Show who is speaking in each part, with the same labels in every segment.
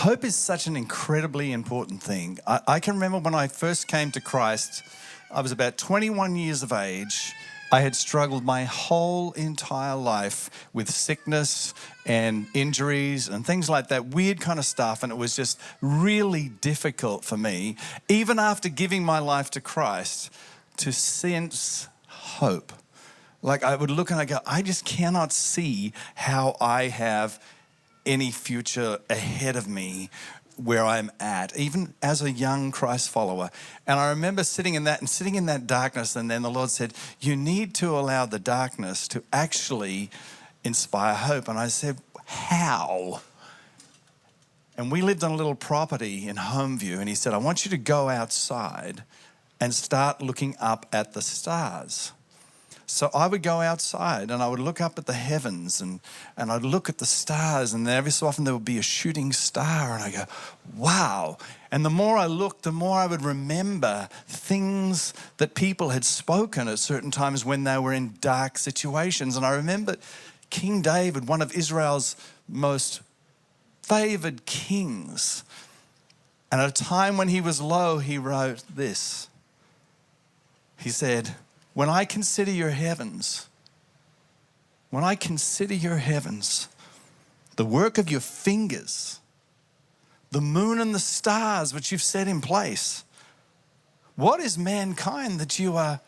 Speaker 1: Hope is such an incredibly important thing. I can remember when I first came to Christ, I was about 21 years of age. I had struggled my whole entire life with sickness and injuries and things like that, weird kind of stuff, and it was just really difficult for me, even after giving my life to Christ, to sense hope. Like I would look and I go, I just cannot see how I have any future ahead of me where I'm at, even as a young Christ follower. And I remember sitting in that darkness, and then the Lord said, you need to allow the darkness to actually inspire hope. And I said, how? And we lived on a little property in Homeview, and he said, I want you to go outside and start looking up at the stars. So I would go outside and I would look up at the heavens and I'd look at the stars, and then every so often there would be a shooting star, and I go, wow. And the more I looked, the more I would remember things that people had spoken at certain times when they were in dark situations. And I remember King David, one of Israel's most favored kings, and at a time when he was low, he wrote this. He said, when I consider your heavens, the work of your fingers, the moon and the stars which you've set in place, what is mankind that you are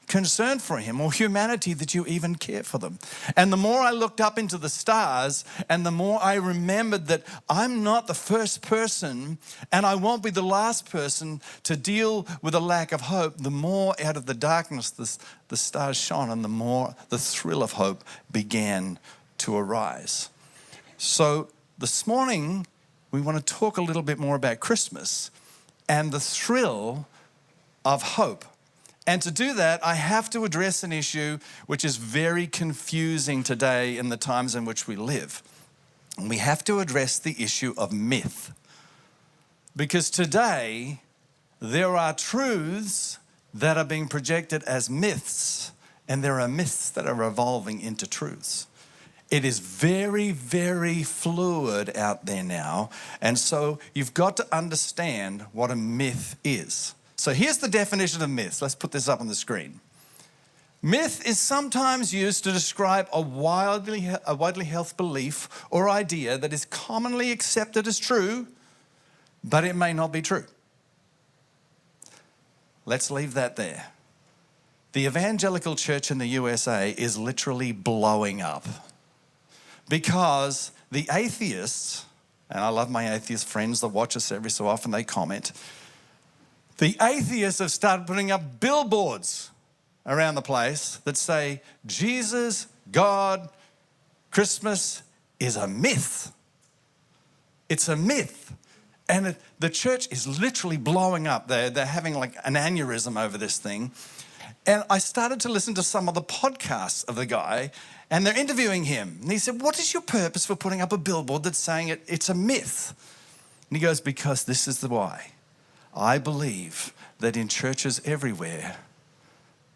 Speaker 1: concerned for him, or humanity that you even care for them? And the more I looked up into the stars, and the more I remembered that I'm not the first person and I won't be the last person to deal with a lack of hope, the more out of the darkness the stars shone, and the more the thrill of hope began to arise. So this morning we want to talk a little bit more about Christmas and the thrill of hope. And to do that, I have to address an issue which is very confusing today in the times in which we live. And we have to address the issue of myth. Because today, there are truths that are being projected as myths, and there are myths that are evolving into truths. It is very, very fluid out there now. And so you've got to understand what a myth is. So here's the definition of myths. Let's put this up on the screen. Myth is sometimes used to describe a widely held belief or idea that is commonly accepted as true, but it may not be true. Let's leave that there. The evangelical church in the USA is literally blowing up because the atheists, and I love my atheist friends that watch us every so often, they comment, the atheists have started putting up billboards around the place that say, Jesus, God, Christmas is a myth. It's a myth. And the church is literally blowing up. They're having like an aneurysm over this thing. And I started to listen to some of the podcasts of the guy, and they're interviewing him. And he said, what is your purpose for putting up a billboard that's saying it's a myth? And he goes, because this is the why. I believe that in churches everywhere,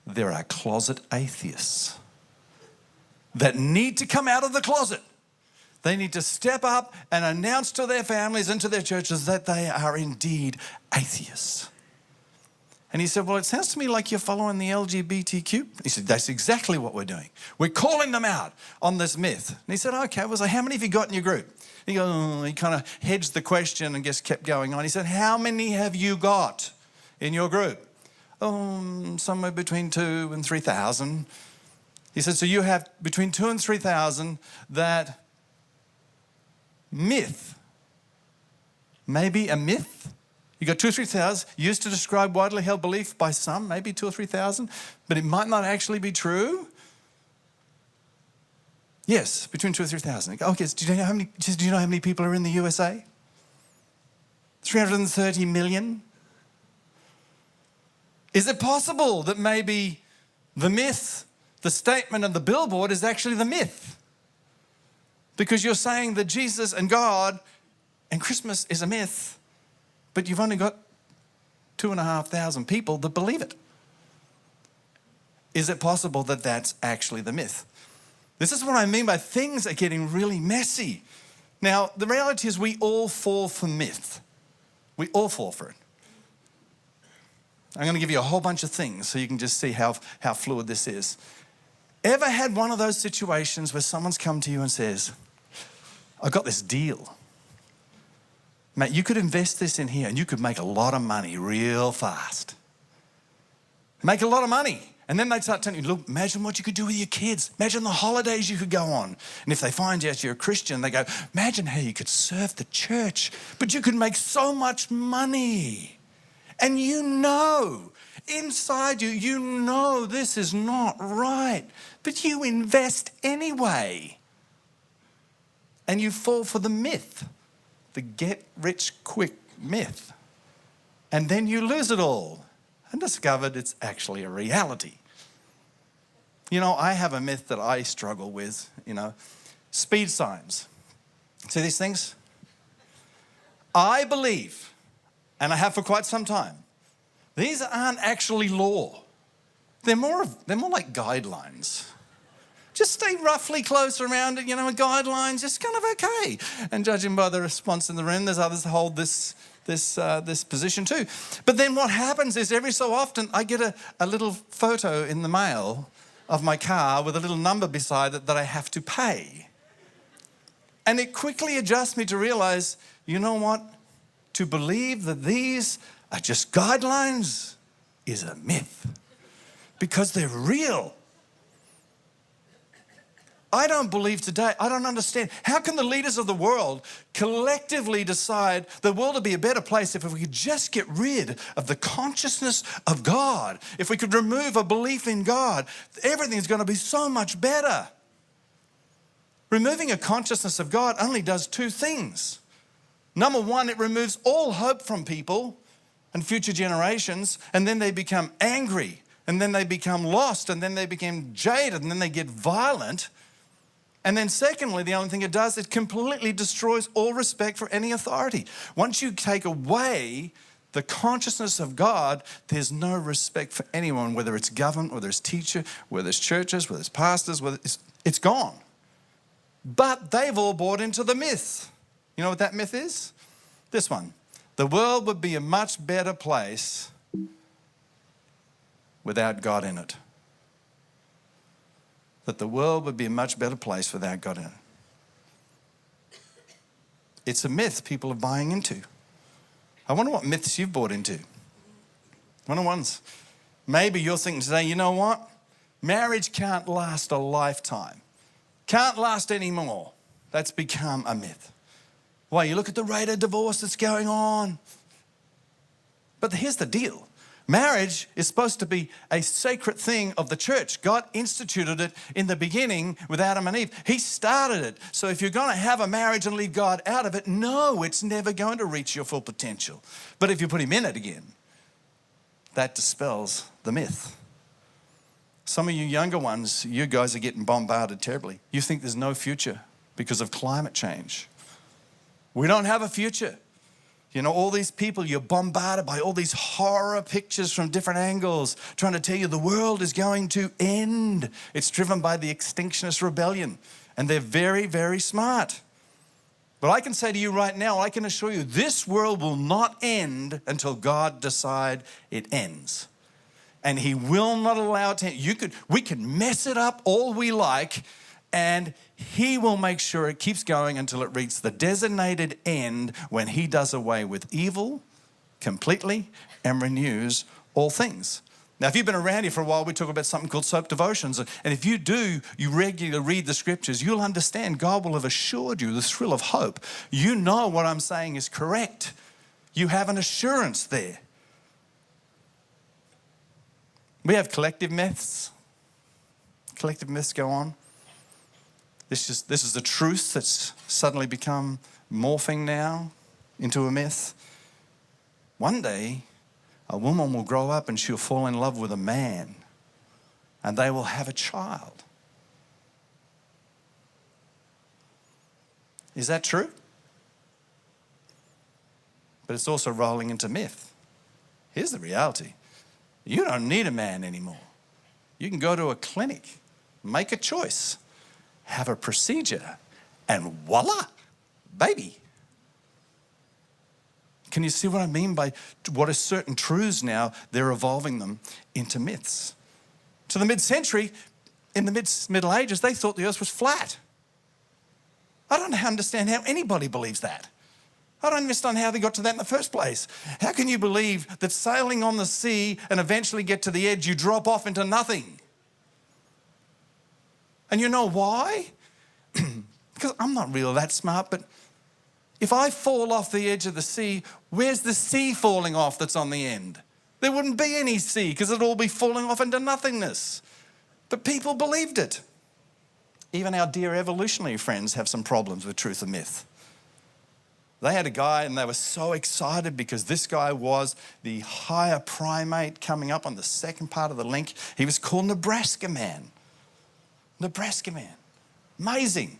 Speaker 1: there are closet atheists that need to come out of the closet. They need to step up and announce to their families and to their churches that they are indeed atheists. And he said, well, it sounds to me like you're following the LGBTQ. He said, that's exactly what we're doing. We're calling them out on this myth. And he said, okay, well, so how many have you got in your group? He goes, he kind of hedged the question and just kept going on. He said, how many have you got in your group? Somewhere between 2,000 and 3,000. He said, so you have between 2,000 and 3,000 that myth, maybe a myth. You got 2,000 or 3,000 used to describe widely held belief by some, maybe 2,000 or 3,000, but it might not actually be true. Yes, between 2,000 or 3,000. Okay, do you know how many people are in the USA? 330 million. Is it possible that maybe the myth, the statement of the billboard is actually the myth? Because you're saying that Jesus and God and Christmas is a myth, but you've only got 2,500 people that believe it. Is it possible that that's actually the myth? This is what I mean by things are getting really messy. Now, the reality is we all fall for myth. We all fall for it. I'm going to give you a whole bunch of things so you can just see how fluid this is. Ever had one of those situations where someone's come to you and says, I got this deal. Mate, you could invest this in here and you could make a lot of money real fast. Make a lot of money. And then they start telling you, look, imagine what you could do with your kids. Imagine the holidays you could go on. And if they find out you're a Christian, they go, imagine how you could serve the church, but you could make so much money. And you know, inside you, you know this is not right, but you invest anyway. And you fall for the myth, the get-rich-quick myth. And then you lose it all and discovered it's actually a reality. You know, I have a myth that I struggle with, speed signs. See these things? I believe, and I have for quite some time, these aren't actually law. They're more like guidelines. Just stay roughly close around it, a guideline's just kind of okay. And judging by the response in the room, there's others that hold this position too. But then what happens is every so often I get a little photo in the mail of my car with a little number beside it that I have to pay. And it quickly adjusts me to realize, you know what? To believe that these are just guidelines is a myth because they're real. I don't believe today, I don't understand. How can the leaders of the world collectively decide the world would be a better place if we could just get rid of the consciousness of God? If we could remove a belief in God, everything's going to be so much better. Removing a consciousness of God only does two things. Number one, it removes all hope from people and future generations, and then they become angry, and then they become lost, and then they become jaded, and then they get violent. And then secondly, the only thing it does, it completely destroys all respect for any authority. Once you take away the consciousness of God, there's no respect for anyone, whether it's government, whether it's teacher, whether it's churches, whether it's pastors, it's gone. But they've all bought into the myth. You know what that myth is? This one. The world would be a much better place without God in it. That the world would be a much better place without God in it. It's a myth people are buying into. I wonder what myths you've bought into. One of the ones. Maybe you're thinking today, you know what? Marriage can't last a lifetime. Can't last anymore. That's become a myth. Why? You look at the rate of divorce that's going on. But here's the deal. Marriage is supposed to be a sacred thing of the church. God instituted it in the beginning with Adam and Eve. He started it. So if you're going to have a marriage and leave God out of it, no, it's never going to reach your full potential. But if you put him in it again, that dispels the myth. Some of you younger ones, you guys are getting bombarded terribly. You think there's no future because of climate change. We don't have a future. You know, all these people, you're bombarded by all these horror pictures from different angles trying to tell you the world is going to end. It's driven by the extinctionist rebellion, and they're very, very smart. But I can say to you right now, I can assure you, this world will not end until God decides it ends. And he will not allow it to end. We can mess it up all we like, and he will make sure it keeps going until it reaches the designated end when he does away with evil completely and renews all things. Now, if you've been around here for a while, we talk about something called soap devotions. And if you regularly read the scriptures, you'll understand God will have assured you the thrill of hope. You know what I'm saying is correct. You have an assurance there. We have collective myths. Collective myths go on. This is the truth that's suddenly become morphing now into a myth. One day, a woman will grow up and she'll fall in love with a man, and they will have a child. Is that true? But it's also rolling into myth. Here's the reality. You don't need a man anymore. You can go to a clinic, make a choice, have a procedure, and voila, baby. Can you see what I mean by what are certain truths now? They're evolving them into myths. To the mid-century, in the Middle Ages, they thought the earth was flat. I don't understand how anybody believes that. I don't understand how they got to that in the first place. How can you believe that sailing on the sea and eventually get to the edge, you drop off into nothing? And you know why? Because I'm not really that smart, but if I fall off the edge of the sea, where's the sea falling off that's on the end? There wouldn't be any sea because it'd all be falling off into nothingness. But people believed it. Even our dear evolutionary friends have some problems with truth and myth. They had a guy and they were so excited because this guy was the higher primate coming up on the second part of the link. He was called Nebraska Man. Nebraska Man. Amazing.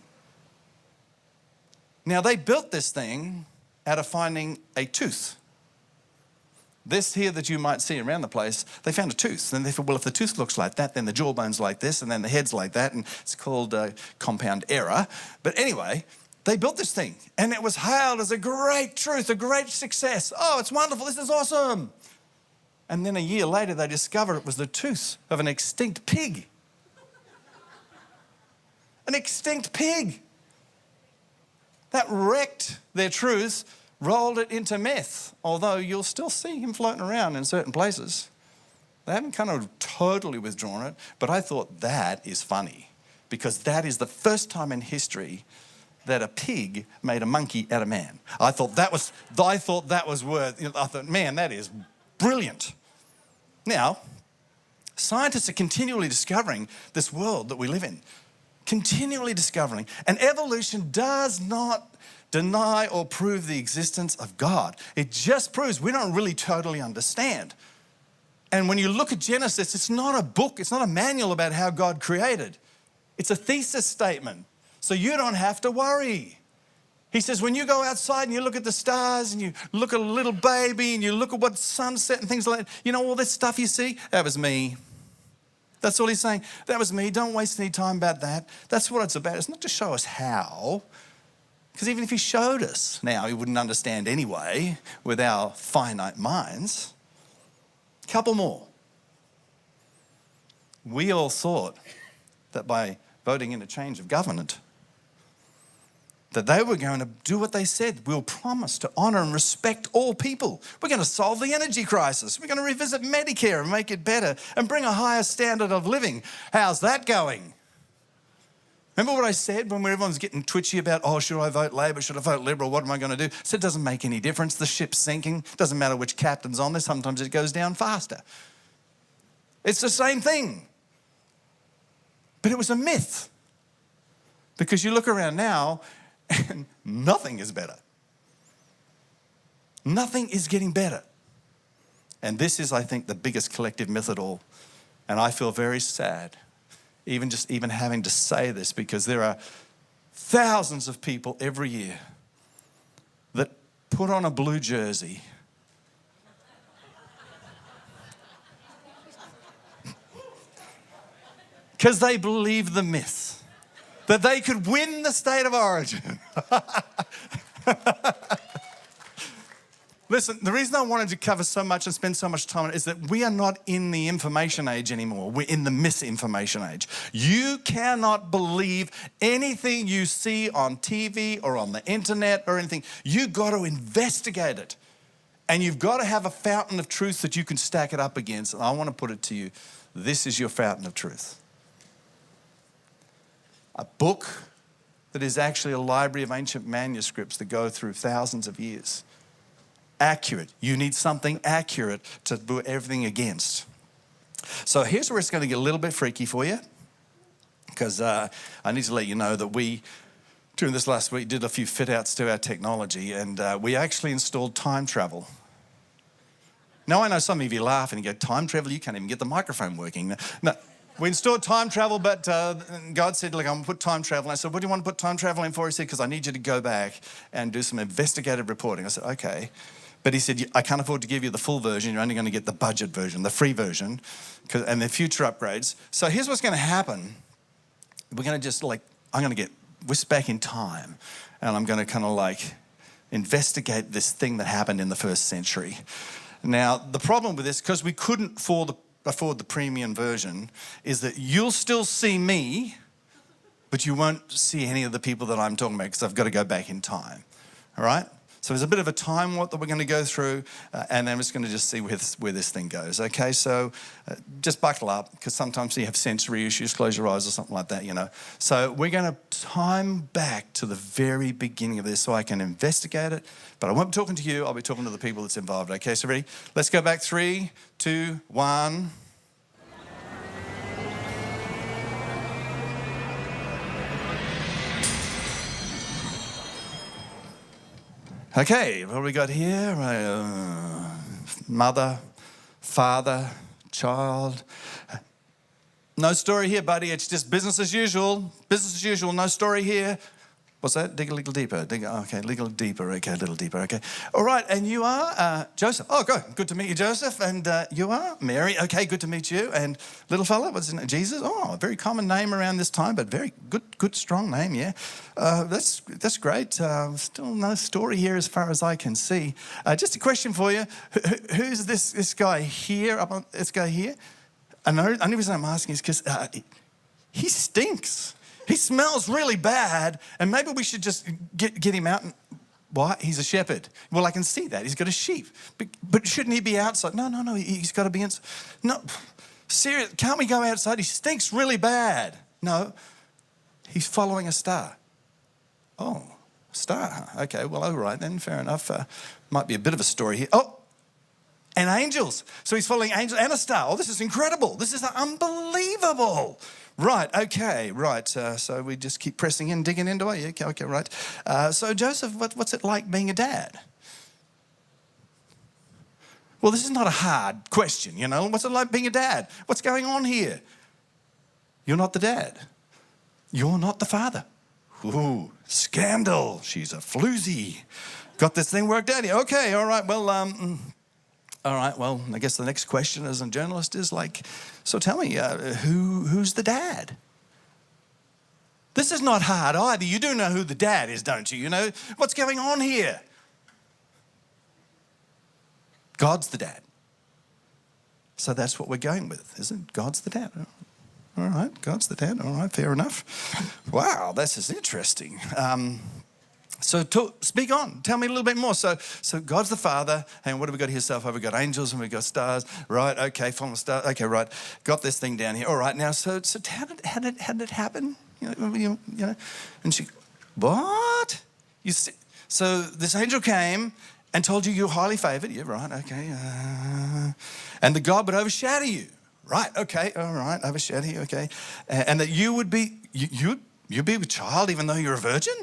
Speaker 1: Now they built this thing out of finding a tooth. This here that you might see around the place, they found a tooth. And they thought, well, if the tooth looks like that, then the jawbone's like this, and then the head's like that, and it's called compound error. But anyway, they built this thing, and it was hailed as a great truth, a great success. Oh, it's wonderful, this is awesome. And then a year later, they discovered it was the tooth of an extinct pig. An extinct pig. That wrecked their truth, rolled it into myth, although you'll still see him floating around in certain places. They haven't kind of totally withdrawn it, but I thought that is funny because that is the first time in history that a pig made a monkey out of man. I thought that was worth, I thought, man, that is brilliant. Now, scientists are continually discovering this world that we live in, continually discovering, and evolution does not deny or prove the existence of God. It just proves we don't really totally understand. And when you look at Genesis, it's not a book, it's not a manual about how God created. It's a thesis statement, so you don't have to worry. He says, when you go outside and you look at the stars and you look at a little baby and you look at what sunset and things like that, you know all this stuff you see? That was me. That's all he's saying. That was me. Don't waste any time about that. That's what it's about. It's not to show us how. Because even if he showed us now, he wouldn't understand anyway with our finite minds. Couple more. We all thought that by voting in a change of government, that they were going to do what they said. We'll promise to honour and respect all people. We're going to solve the energy crisis. We're going to revisit Medicare and make it better and bring a higher standard of living. How's that going? Remember what I said when everyone's getting twitchy about, oh, should I vote Labor? Should I vote Liberal? What am I going to do? I said it doesn't make any difference. The ship's sinking. Doesn't matter which captain's on there. Sometimes it goes down faster. It's the same thing. But it was a myth. Because you look around now and nothing is better. Nothing is getting better. And this is, I think, the biggest collective myth at all. And I feel very sad even having to say this, because there are thousands of people every year that put on a blue jersey because they believe the myth that they could win the state of origin. Listen, the reason I wanted to cover so much and spend so much time on it is that we are not in the information age anymore. We're in the misinformation age. You cannot believe anything you see on TV or on the internet or anything. You've got to investigate it. And you've got to have a fountain of truth that you can stack it up against. And I want to put it to you, this is your fountain of truth. A book that is actually a library of ancient manuscripts that go through thousands of years. Accurate. You need something accurate to do everything against. So here's where it's going to get a little bit freaky for you, because I need to let you know that we, during this last week, did a few fit outs to our technology, and we actually installed time travel. Now I know some of you laugh and you go, time travel? You can't even get the microphone working. No. We installed time travel, but God said, look, I'm going to put time travel. And I said, what do you want to put time travel in for? He said, because I need you to go back and do some investigative reporting. I said, okay. But he said, I can't afford to give you the full version. You're only going to get the budget version, the free version, and the future upgrades. So here's what's going to happen. We're going to just I'm going to get whisked back in time. and I'm going to kind of like investigate this thing that happened in the first century. Now, the problem with this, because we couldn't afford the premium version, is that you'll still see me, but you won't see any of the people that I'm talking about because I've got to go back in time. All right? So there's a bit of a time warp that we're going to go through, and then we're just going to just see where this thing goes. Okay, so just buckle up, because sometimes you have sensory issues, close your eyes or something like that, you know. So we're going to time back to the very beginning of this so I can investigate it, but I won't be talking to you, I'll be talking to the people that's involved. Okay, so ready? Let's go back 3, 2, 1. Okay, what have we got here? Mother, father, child. No story here, buddy. It's just business as usual. Business as usual, no story here. What's that? Dig a little deeper. Okay, a little deeper. Okay, a little deeper. Okay. All right, and you are Joseph. Oh, good to meet you, Joseph. And you are Mary. Okay, good to meet you. And little fella, what's his name? Jesus. Oh, a very common name around this time, but very good, strong name. Yeah, that's great. Still no story here as far as I can see. Just a question for you: who's this guy here? This guy here. And the only reason I'm asking is because he stinks. He smells really bad, and maybe we should just get him out. And why? He's a shepherd. Well, I can see that. He's got a sheep. But shouldn't he be outside? No. He's got to be inside. No, serious. Can't we go outside? He stinks really bad. No, he's following a star. Oh, star. Huh? Okay, well, all right then. Fair enough. Might be a bit of a story here. Oh, and angels. So he's following angels and a star. Oh, this is incredible. This is unbelievable. Right, okay, right. So we just keep pressing in, digging into it. Yeah, okay, right. So Joseph, what's it like being a dad? Well, this is not a hard question, you know. What's it like being a dad? What's going on here? You're not the dad. You're not the father. Ooh, scandal. She's a floozy. Got this thing worked out here. Okay, all right, well, all right, well, I guess the next question as a journalist is like, so tell me, who's the dad? This is not hard either. You do know who the dad is, don't you? You know, what's going on here? God's the dad. So that's what we're going with, isn't it? God's the dad. All right, God's the dad. All right, fair enough. Wow, this is interesting. So speak on. Tell me a little bit more. So God's the Father, and what have we got here so far? We've got angels and we've got stars. Right, okay, following the star. Okay, right. Got this thing down here. All right, now, so how did it happen? You know? And she, what? So this angel came and told you you're highly favored. Yeah, right, okay. And that God would overshadow you. Right, okay, all right, overshadow you, okay. And that you would be, you'd be a child even though you're a virgin?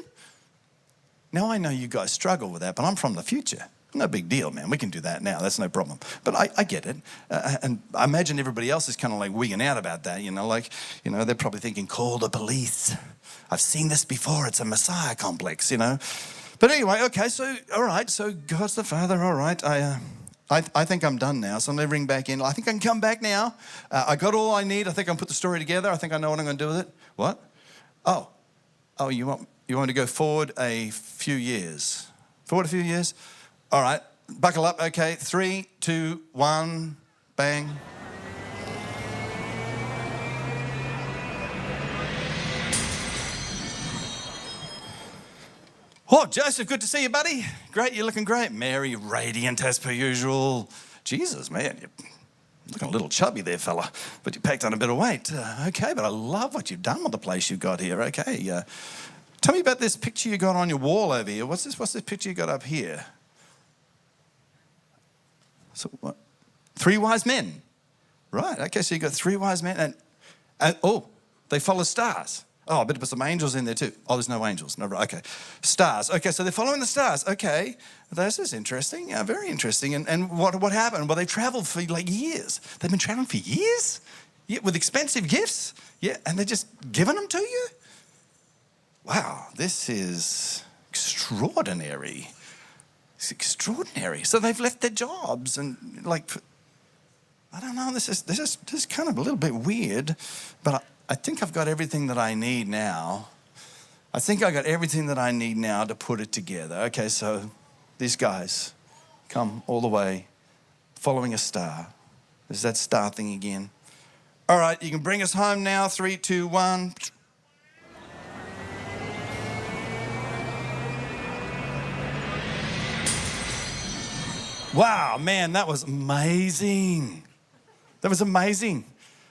Speaker 1: Now, I know you guys struggle with that, but I'm from the future. No big deal, man. We can do that now. That's no problem. But I get it. And I imagine everybody else is kind of like wigging out about that, you know, like, you know, they're probably thinking, call the police. I've seen this before. It's a Messiah complex, you know. But anyway, okay, so, all right, so God's the Father, all right. I think I'm done now, so I'm going to ring back in. I think I can come back now. I got all I need. I think I can put the story together. I think I know what I'm going to do with it. What? Oh, you want to go forward a few years? Forward a few years? All right, buckle up. Okay, 3, 2, 1, bang. Oh, Joseph, good to see you, buddy. Great, you're looking great. Mary, radiant as per usual. Jesus, man, you're looking a little chubby there, fella, but you packed on a bit of weight. Okay, but I love what you've done with the place you've got here. Okay, tell me about this picture you got on your wall over here. What's this picture you got up here? So what? 3 wise men. Right, okay, so you got 3 wise men and oh, they follow stars. Oh, I better put some angels in there too. Oh, there's no angels. No, right, okay. Stars. Okay, so they're following the stars. Okay, this is interesting. Very interesting. And what happened? Well, they traveled for like years. They've been traveling for years? Yeah, with expensive gifts? Yeah, and they're just giving them to you? Wow, this is extraordinary. It's extraordinary. So they've left their jobs and like, I don't know, this is kind of a little bit weird, but I think I've got everything that I need now. I think I got everything that I need now to put it together. Okay, so these guys come all the way, following a star. There's that star thing again. All right, you can bring us home now. 3, 2, 1. Wow, man, that was amazing. That was amazing.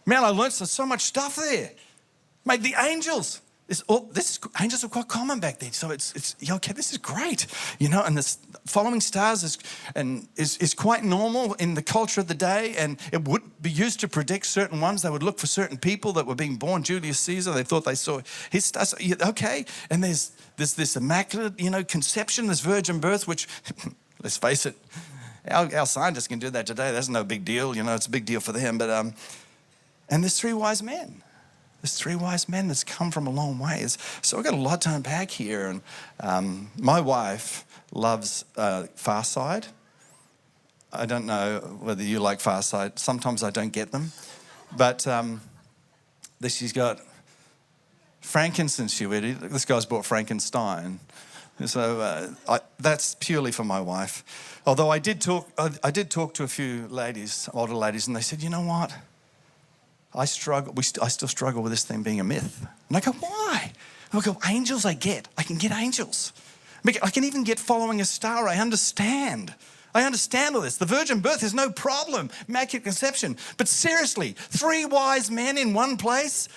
Speaker 1: Man, I learned so much stuff there. Mate, the angels. Angels were quite common back then, so it's okay. This is great, And this following stars is quite normal in the culture of the day, and it would be used to predict certain ones. They would look for certain people that were being born. Julius Caesar, they thought they saw his stars. Okay, and there's this immaculate, conception, this virgin birth, which, let's face it, our scientists can do that today. That's no big deal, It's a big deal for them, but and there's 3 wise men. There's 3 wise men that's come from a long ways. So I've got a lot to unpack here. And my wife loves Far Side. I don't know whether you like Far Side. Sometimes I don't get them. But she's got frankincense. This guy's bought Frankenstein. So that's purely for my wife. Although I did talk to a few ladies, older ladies, and they said, you know what? I still struggle with this thing being a myth. And I go, why? I go, angels I get. I can get angels. I can even get following a star. I understand all this. The virgin birth is no problem. Immaculate conception. But seriously, 3 wise men in one place?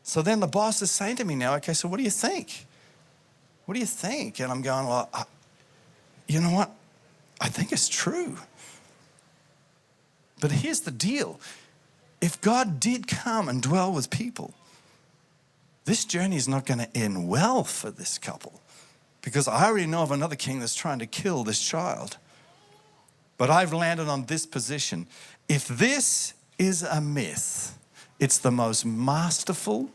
Speaker 1: So then the boss is saying to me now, okay, so what do you think? What do you think? And I'm going, well, you know what? I think it's true. But here's the deal. If God did come and dwell with people, this journey is not going to end well for this couple, because I already know of another king that's trying to kill this child. But I've landed on this position. If this is a myth, it's the most masterful,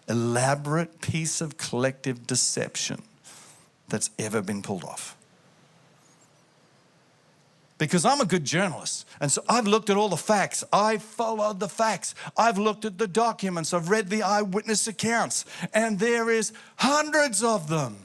Speaker 1: elaborate piece of collective deception that's ever been pulled off. Because I'm a good journalist, and so I've looked at all the facts. I've followed the facts. I've looked at the documents. I've read the eyewitness accounts, and there is hundreds of them.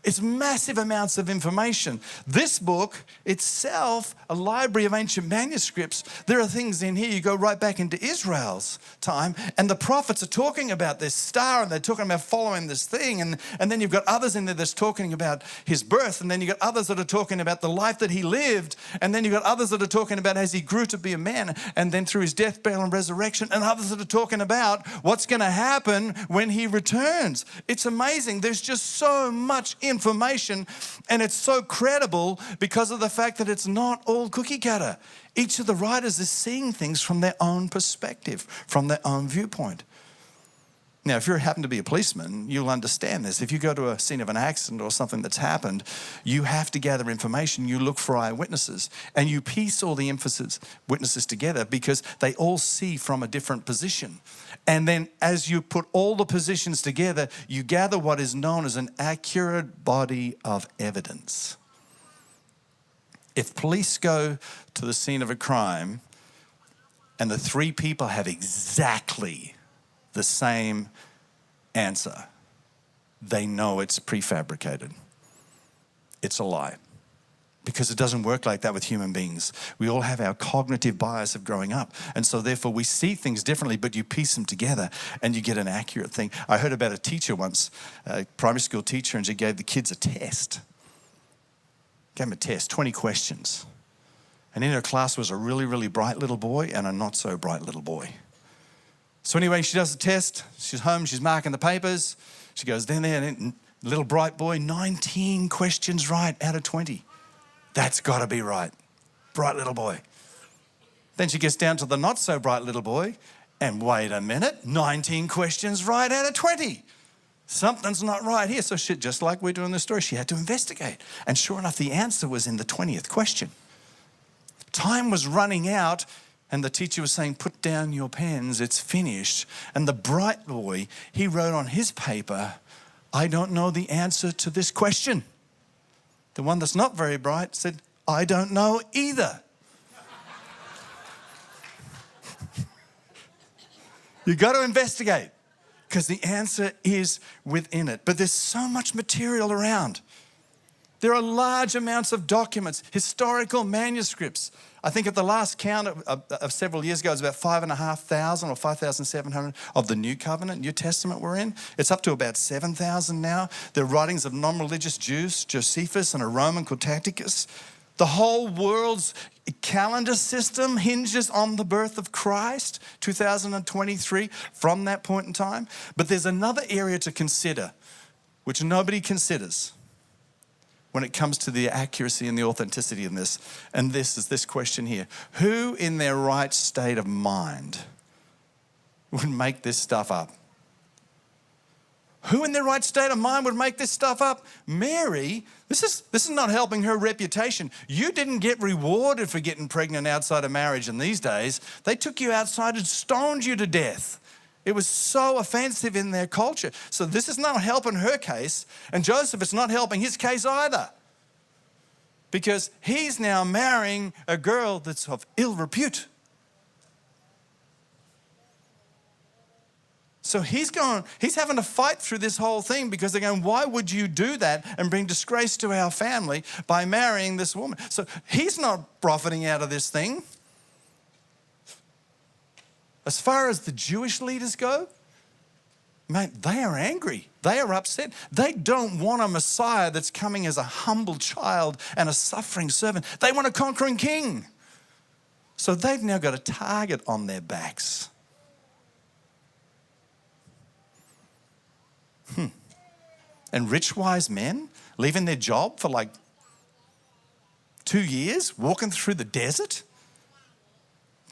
Speaker 1: It's massive amounts of information. This book itself, a library of ancient manuscripts, there are things in here, you go right back into Israel's time, and the prophets are talking about this star, and they're talking about following this thing, and then you've got others in there that's talking about his birth, and then you've got others that are talking about the life that he lived, and then you've got others that are talking about as he grew to be a man, and then through his death, burial, and resurrection, and others that are talking about what's going to happen when he returns. It's amazing. There's just so much information, and it's so credible because of the fact that it's not all cookie cutter. Each of the writers is seeing things from their own perspective, from their own viewpoint. Now, if you happen to be a policeman, you'll understand this. If you go to a scene of an accident or something that's happened, you have to gather information. You look for eyewitnesses, and you piece all the witnesses together because they all see from a different position. And then as you put all the positions together, you gather what is known as an accurate body of evidence. If police go to the scene of a crime and the 3 people have exactly the same answer, they know it's prefabricated. It's a lie. Because it doesn't work like that with human beings. We all have our cognitive bias of growing up. And so therefore we see things differently, but you piece them together and you get an accurate thing. I heard about a teacher once, a primary school teacher, and she gave the kids a test. Gave them a test, 20 questions. And in her class was a really, really bright little boy and a not so bright little boy. So anyway, she does the test. She's home, she's marking the papers. She goes down there, and little bright boy, 19 questions right out of 20. That's got to be right. Bright little boy. Then she gets down to the not so bright little boy, and wait a minute, 19 questions right out of 20. Something's not right here. So she, just like we're doing this story, she had to investigate. And sure enough, the answer was in the 20th question. Time was running out, and the teacher was saying, put down your pens, it's finished. And the bright boy, he wrote on his paper, I don't know the answer to this question. The one that's not very bright said, I don't know either. You got to investigate because the answer is within it. But there's so much material around. There are large amounts of documents, historical manuscripts. I think at the last count of several years ago, it was about 5,500 or 5,700 of the New Covenant, New Testament we're in. It's up to about 7,000 now. There are writings of non-religious Jews, Josephus and a Roman called Tacitus. The whole world's calendar system hinges on the birth of Christ, 2023, from that point in time. But there's another area to consider, which nobody considers when it comes to the accuracy and the authenticity in this. And this is this question here. Who in their right state of mind would make this stuff up? Who in their right state of mind would make this stuff up? Mary, this is not helping her reputation. You didn't get rewarded for getting pregnant outside of marriage in these days. They took you outside and stoned you to death. It was so offensive in their culture. So this is not helping her case. And Joseph, it's not helping his case either. Because he's now marrying a girl that's of ill repute. So he's having to fight through this whole thing because they're going, why would you do that and bring disgrace to our family by marrying this woman? So he's not profiting out of this thing. As far as the Jewish leaders go, mate, they are angry. They are upset. They don't want a Messiah that's coming as a humble child and a suffering servant. They want a conquering king. So they've now got a target on their backs. And rich, wise men leaving their job for like 2 years, walking through the desert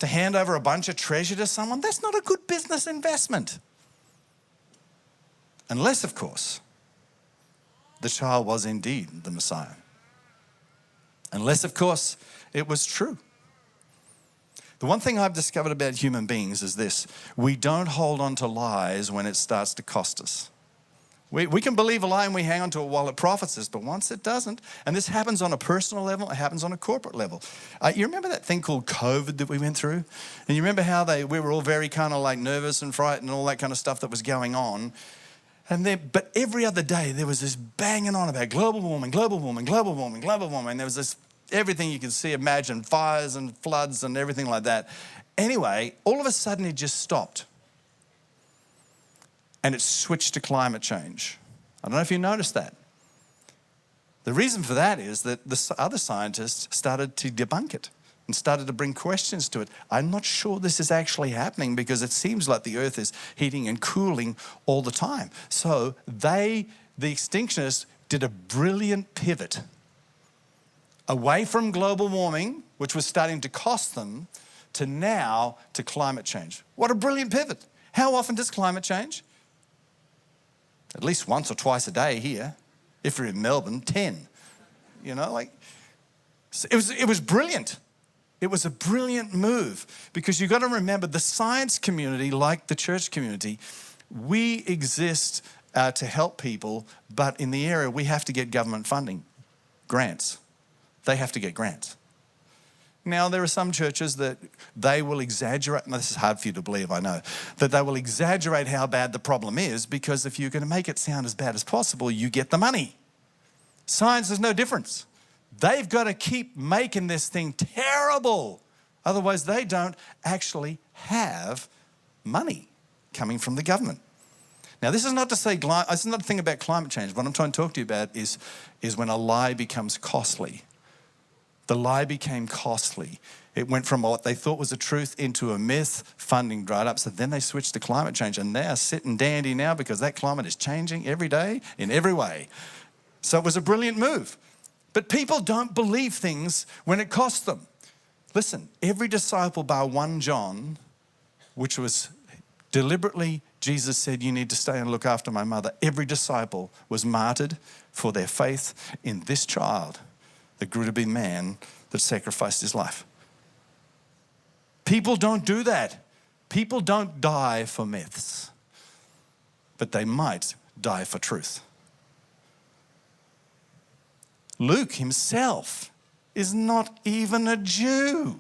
Speaker 1: to hand over a bunch of treasure to someone, that's not a good business investment. Unless, of course, the child was indeed the Messiah. Unless, of course, it was true. The one thing I've discovered about human beings is this: we don't hold on to lies when it starts to cost us. We can believe a lie and we hang on to it while it profits us, but once it doesn't, and this happens on a personal level, it happens on a corporate level. You remember that thing called COVID that we went through? And you remember how we were all very kind of like nervous and frightened and all that kind of stuff that was going on. But every other day there was this banging on about global warming, global warming, global warming, global warming. There was this, everything you could see, imagine, fires and floods and everything like that. Anyway, all of a sudden it just stopped. And it switched to climate change. I don't know if you noticed that. The reason for that is that the other scientists started to debunk it and started to bring questions to it. I'm not sure this is actually happening because it seems like the earth is heating and cooling all the time. So the extinctionists did a brilliant pivot away from global warming, which was starting to cost them, to climate change. What a brilliant pivot. How often does climate change? At least once or twice a day here. If you're in Melbourne, 10. You know, like, it was brilliant. It was a brilliant move because you've got to remember the science community, like the church community, we exist to help people, but in the area we have to get government funding, grants. They have to get grants. Now, there are some churches that they will exaggerate, and this is hard for you to believe, I know, that they will exaggerate how bad the problem is because if you're going to make it sound as bad as possible, you get the money. Science is no difference. They've got to keep making this thing terrible. Otherwise, they don't actually have money coming from the government. Now, this is not to say, this is not a thing about climate change. What I'm trying to talk to you about is when a lie becomes costly. The lie became costly. It went from what they thought was a truth into a myth, funding dried up. So then they switched to climate change and they are sitting dandy now because that climate is changing every day in every way. So it was a brilliant move. But people don't believe things when it costs them. Listen, every disciple bar one John, which was deliberately, Jesus said, you need to stay and look after my mother. Every disciple was martyred for their faith in this child that grew to be man that sacrificed his life. People don't do that. People don't die for myths, but they might die for truth. Luke himself is not even a Jew.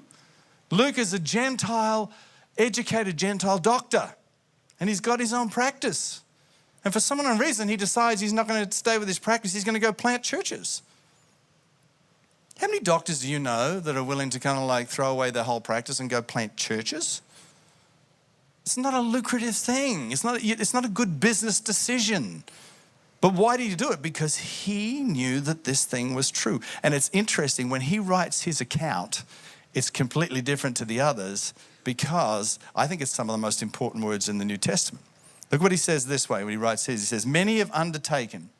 Speaker 1: Luke is a Gentile, educated Gentile doctor, and he's got his own practice. And for some unknown reason, he decides he's not going to stay with his practice. He's going to go plant churches. How many doctors do you know that are willing to kind of like throw away their whole practice and go plant churches? It's not a lucrative thing. It's not a good business decision. But why did he do it? Because he knew that this thing was true. And it's interesting, when he writes his account, it's completely different to the others, because I think it's some of the most important words in the New Testament. Look what he says this way when he writes his. He says, many have undertaken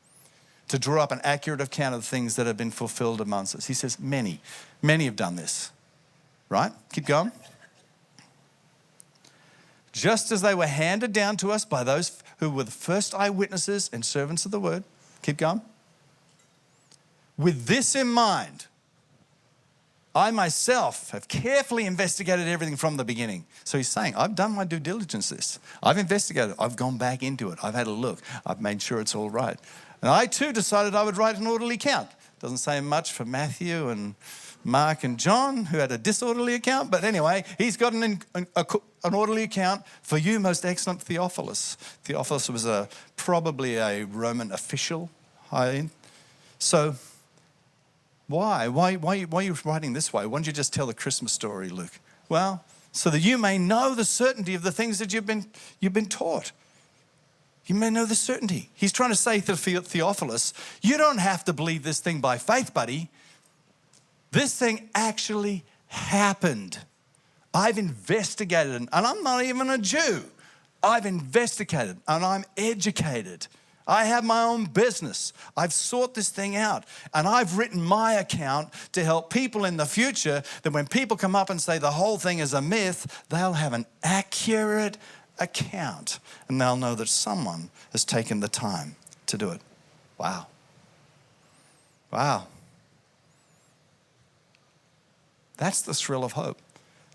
Speaker 1: to draw up an accurate account of the things that have been fulfilled amongst us. He says, many have done this. Right? Keep going. Just as they were handed down to us by those who were the first eyewitnesses and servants of the word. Keep going. With this in mind, I myself have carefully investigated everything from the beginning. So he's saying, I've done my due diligence this. I've investigated. I've gone back into it. I've had a look. I've made sure it's all right. And I too decided I would write an orderly account. Doesn't say much for Matthew and Mark and John, who had a disorderly account. But anyway, he's got an orderly account for you, most excellent Theophilus. Theophilus was probably a Roman official. So why are you writing this way? Why don't you just tell the Christmas story, Luke? Well, so that you may know the certainty of the things that you've been taught. You may know the certainty. He's trying to say to Theophilus, you don't have to believe this thing by faith, buddy. This thing actually happened. I've investigated it, and I'm not even a Jew. I've investigated, and I'm educated. I have my own business. I've sought this thing out, and I've written my account to help people in the future, that when people come up and say the whole thing is a myth, they'll have an accurate account, and they'll know that someone has taken the time to do it. Wow. Wow. That's the thrill of hope.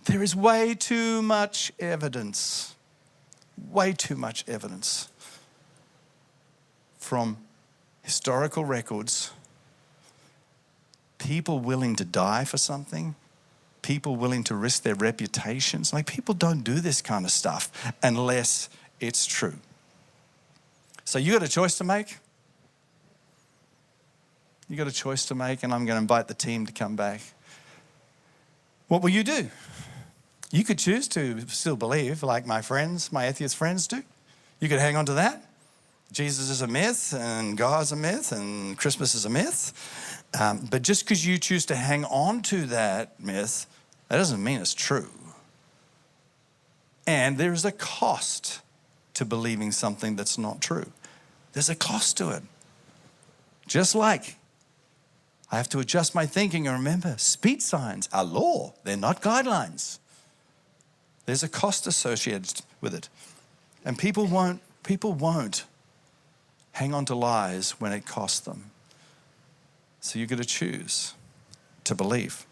Speaker 1: There is way too much evidence from historical records, people willing to die for something, people willing to risk their reputations. Like, people don't do this kind of stuff unless it's true. So you got a choice to make. You got a choice to make, and I'm going to invite the team to come back. What will you do? You could choose to still believe, like my atheist friends do. You could hang on to that. Jesus is a myth, and God's a myth, and Christmas is a myth. But just because you choose to hang on to that myth, that doesn't mean it's true. And there's a cost to believing something that's not true. There's a cost to it. Just like I have to adjust my thinking and remember, speed signs are law. They're not guidelines. There's a cost associated with it. And people won't hang on to lies when it costs them. So you've got to choose to believe.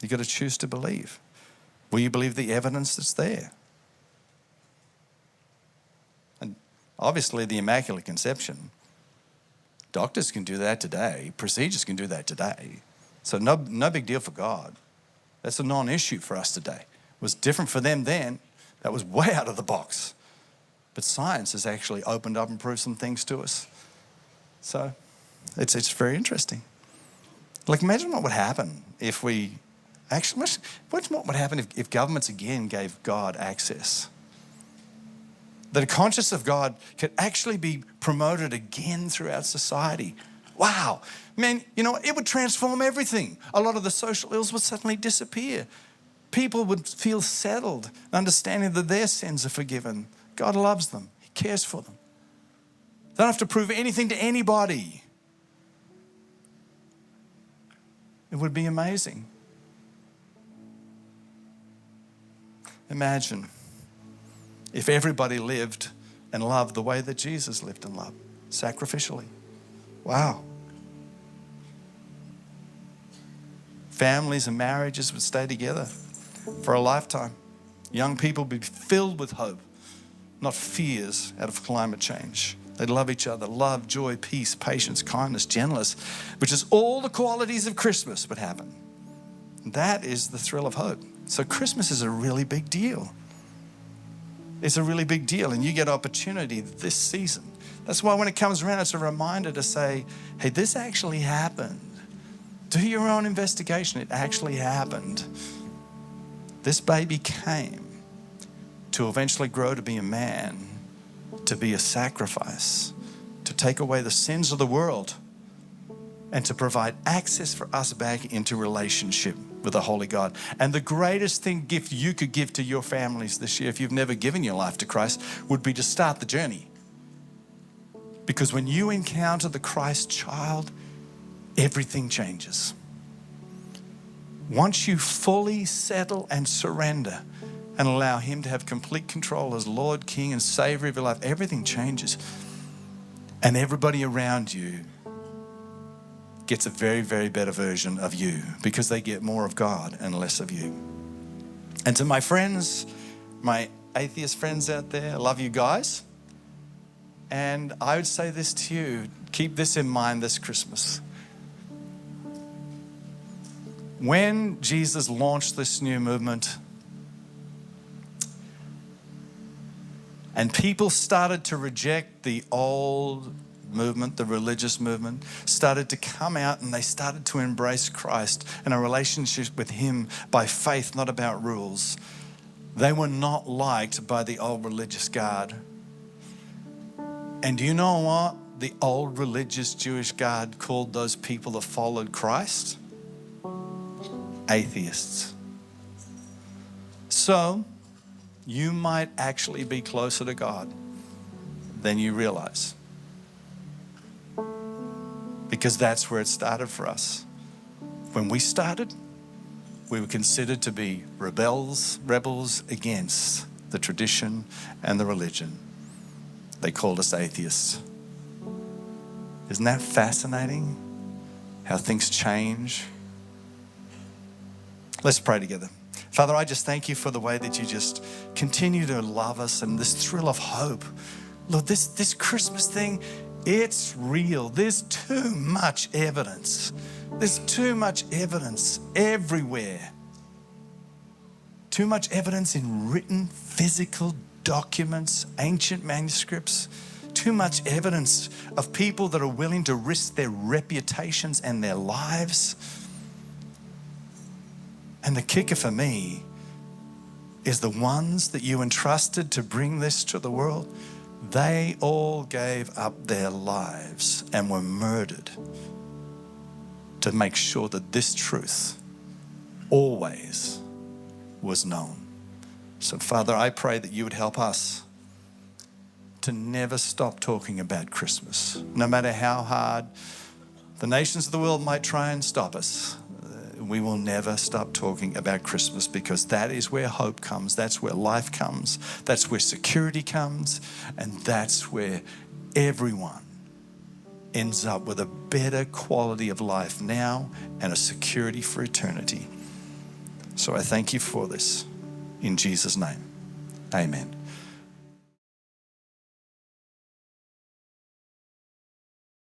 Speaker 1: You've got to choose to believe. Will you believe the evidence that's there? And obviously the Immaculate Conception, doctors can do that today. Procedures can do that today. So no big deal for God. That's a non-issue for us today. It was different for them then. That was way out of the box. But science has actually opened up and proved some things to us. So it's very interesting. Like, imagine what would happen if we actually, what would happen if governments again gave God access? That a consciousness of God could actually be promoted again throughout society. Wow. Man, you know, it would transform everything. A lot of the social ills would suddenly disappear. People would feel settled, understanding that their sins are forgiven. God loves them. He cares for them. They don't have to prove anything to anybody. It would be amazing. Imagine if everybody lived and loved the way that Jesus lived and loved, sacrificially. Wow. Families and marriages would stay together for a lifetime. Young people would be filled with hope, not fears out of climate change. They love each other. Love, joy, peace, patience, kindness, gentleness, which is all the qualities of Christmas would happen. That is the thrill of hope. So Christmas is a really big deal. It's a really big deal, and you get opportunity this season. That's why when it comes around, it's a reminder to say, hey, this actually happened. Do your own investigation. It actually happened. This baby came to eventually grow to be a man, to be a sacrifice, to take away the sins of the world, and to provide access for us back into relationship with the Holy God. And the greatest gift you could give to your families this year, if you've never given your life to Christ, would be to start the journey. Because when you encounter the Christ child, everything changes. Once you fully settle and surrender and allow Him to have complete control as Lord, King, and Savior of your life, everything changes. And everybody around you gets a very, very better version of you because they get more of God and less of you. And to my friends, my atheist friends out there, I love you guys. And I would say this to you, keep this in mind this Christmas. When Jesus launched this new movement and people started to reject the old movement, the religious movement, started to come out and they started to embrace Christ and a relationship with Him by faith, not about rules. They were not liked by the old religious guard. And do you know what the old religious Jewish guard called those people that followed Christ? Atheists. So you might actually be closer to God than you realize. Because that's where it started for us. When we started, we were considered to be rebels against the tradition and the religion. They called us atheists. Isn't that fascinating? How things change. Let's pray together. Father, I just thank you for the way that you just continue to love us and this thrill of hope. Lord, this Christmas thing, it's real. There's too much evidence. There's too much evidence everywhere. Too much evidence in written, physical documents, ancient manuscripts. Too much evidence of people that are willing to risk their reputations and their lives. And the kicker for me is the ones that you entrusted to bring this to the world, they all gave up their lives and were murdered to make sure that this truth always was known. So, Father, I pray that you would help us to never stop talking about Christmas. No matter how hard the nations of the world might try and stop us, we will never stop talking about Christmas because that is where hope comes. That's where life comes. That's where security comes. And that's where everyone ends up with a better quality of life now and a security for eternity. So I thank you for this. In Jesus' name, amen.